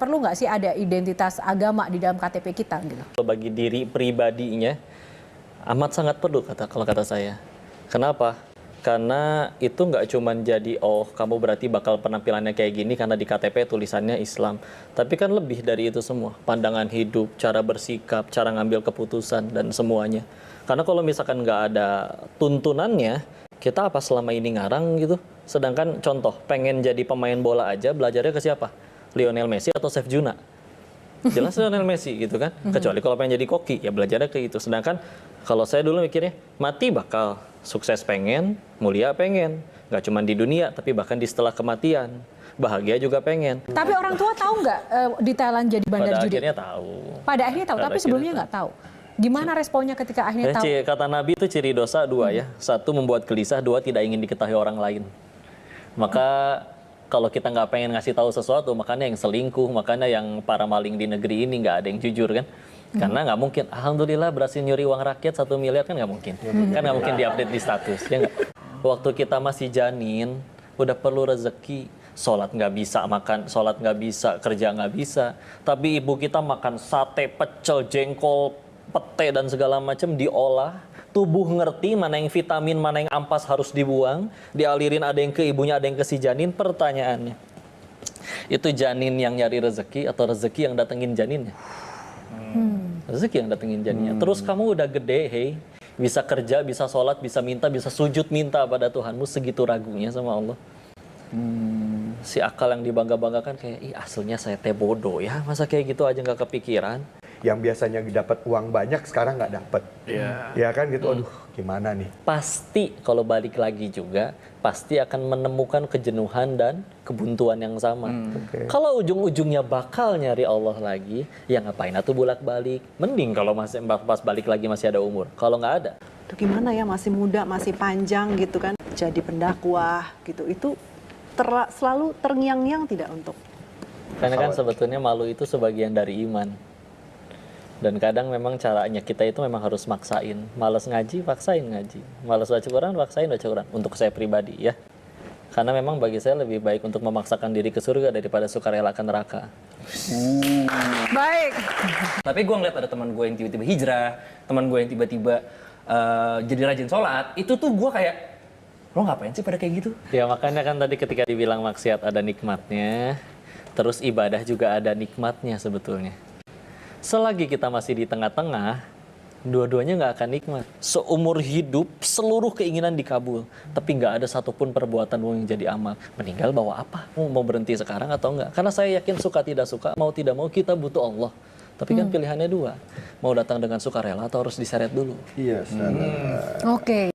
perlu nggak sih ada identitas agama di dalam KTP kita gitu? Bagi diri pribadinya amat sangat perlu kalau kata saya. Kenapa? Karena itu nggak cuma jadi oh kamu berarti bakal penampilannya kayak gini karena di KTP tulisannya Islam. Tapi kan lebih dari itu semua. Pandangan hidup, cara bersikap, cara ngambil keputusan dan semuanya. Karena kalau misalkan nggak ada tuntunannya, kita apa selama ini ngarang gitu. Sedangkan contoh pengen jadi pemain bola aja belajarnya ke siapa? Lionel Messi atau Chef Juna? Jelas Lionel Messi gitu kan. Kecuali kalau pengen jadi koki ya belajarnya ke itu. Sedangkan kalau saya dulu mikirnya mati bakal, sukses pengen, mulia pengen, nggak cuma di dunia tapi bahkan di setelah kematian, bahagia juga pengen. Tapi orang tua tahu nggak di Thailand jadi bandar Pada judi? akhirnya tahu. Pada akhirnya tahu, tapi sebelumnya nggak tahu. Gimana responnya ketika akhirnya tahu? Kata Nabi itu ciri dosa dua ya, satu membuat gelisah, dua tidak ingin diketahui orang lain. Maka kalau kita nggak pengen ngasih tahu sesuatu, makanya yang selingkuh, makanya yang para maling di negeri ini nggak ada yang jujur kan. Karena nggak mungkin, alhamdulillah berhasil nyuri uang rakyat 1 miliar kan nggak mungkin. Kan nggak mungkin diupdate di status. Ya nggak? Waktu kita masih janin, udah perlu rezeki. Sholat nggak bisa, makan, sholat nggak bisa, kerja nggak bisa. Tapi ibu kita makan sate, pecel, jengkol, pete dan segala macam diolah. Tubuh ngerti mana yang vitamin, mana yang ampas harus dibuang. Dialirin ada yang ke ibunya, ada yang ke si janin. Pertanyaannya, itu janin yang nyari rezeki atau rezeki yang datengin janinnya? Rezeki yang datengin janinnya. Terus kamu udah gede, hey, bisa kerja, bisa sholat, bisa minta, bisa sujud minta pada Tuhanmu, segitu ragunya sama Allah. Si akal yang dibangga-banggakan kayak, ih aslinya saya teh bodoh ya, masa kayak gitu aja nggak kepikiran. Yang biasanya dapat uang banyak sekarang nggak dapat. Ya kan gitu, aduh gimana nih. Pasti kalau balik lagi juga, pasti akan menemukan kejenuhan dan kebuntuan yang sama. Kalau ujung-ujungnya bakal nyari Allah lagi, ya ngapain atuh bolak-balik. Mending kalau masih pas balik lagi masih ada umur. Kalau nggak ada. Itu gimana ya, masih muda, masih panjang gitu kan, jadi pendakwah gitu, itu selalu terngiang-ngiang tidak untuk? Karena kan sebetulnya malu itu sebagian dari iman. Dan kadang memang caranya kita itu memang harus maksain. Malas ngaji, paksain ngaji. Malas baca Quran, paksain baca Quran. Untuk saya pribadi ya. Karena memang bagi saya lebih baik untuk memaksakan diri ke surga daripada sukarela ke neraka. Baik. Tapi gue ngeliat ada teman gue yang tiba-tiba hijrah, teman gue yang tiba-tiba jadi rajin sholat. Itu tuh gue kayak, lo ngapain sih pada kayak gitu? Ya makanya kan tadi ketika dibilang maksiat ada nikmatnya, terus ibadah juga ada nikmatnya sebetulnya. Selagi kita masih di tengah-tengah, dua-duanya nggak akan nikmat. Seumur hidup, seluruh keinginan dikabul. Tapi nggak ada satupun perbuatan yang jadi amal. Meninggal bawa apa? Mau berhenti sekarang atau enggak? Karena saya yakin suka tidak suka, mau tidak mau kita butuh Allah. Tapi kan pilihannya dua. Mau datang dengan sukarela atau harus diseret dulu? Iya, Oke.